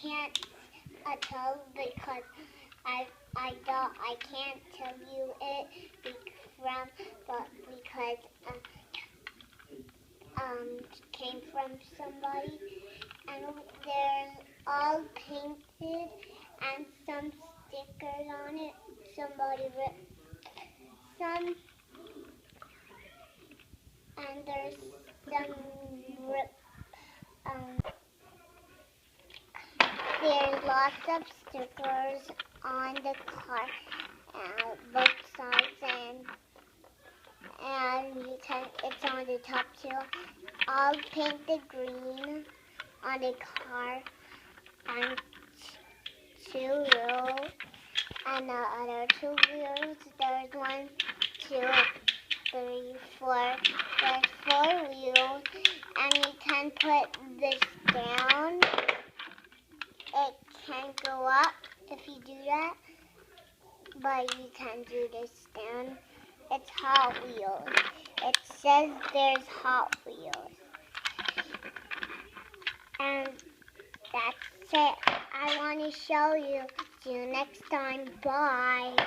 can't tell because I can't tell you it but because came from somebody, and there's all painted and some stickers on it. Somebody ripped some, and there's some there's lots of stickers on the car, both sides, and it's on the top too. All painted green on the car, and two wheels, and the other two wheels. There's 1, 2, 3, 4. There's 4 wheels, and you can put this down. It can go up if you do that, but you can do this down. It's Hot Wheels. It says there's Hot Wheels. And that's it. I want to show you. See you next time. Bye.